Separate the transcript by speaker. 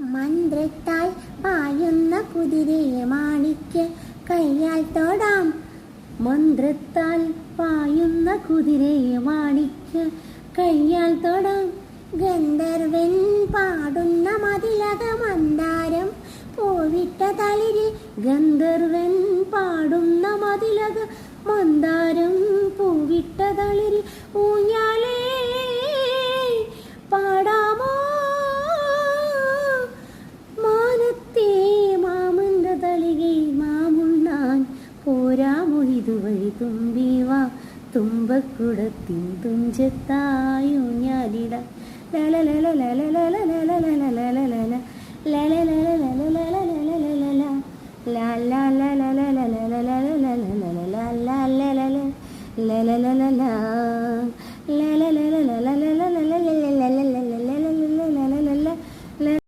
Speaker 1: മന്ത്രത്താൽ പായുന്ന കുതിരയെ മാണിക്ക് കയ്യാൽ തൊടാം.
Speaker 2: മന്ത്രത്താൽ പായുന്ന കുതിരയെ മാണിക്ക് കയ്യാൽ തൊടാം.
Speaker 1: ഗന്ധർവൻ പാടുന്ന മതിലക മന്ദാരം പൂവിട്ട തളിര്.
Speaker 2: ഗന്ധർവൻ പാടുന്ന മതിലക മന്ദാരം പൂവിട്ട തളിര്. ഊഞ്ഞാലേ പാടാമോ മാനത്തെ മാമന്ത തളികை മാമുണ്ണാൻ പോരാമോ ഇതുവഴി തുമ്പിവാ തുമ്പക്കുടത്തിൻ തുഞ്ചത്താ.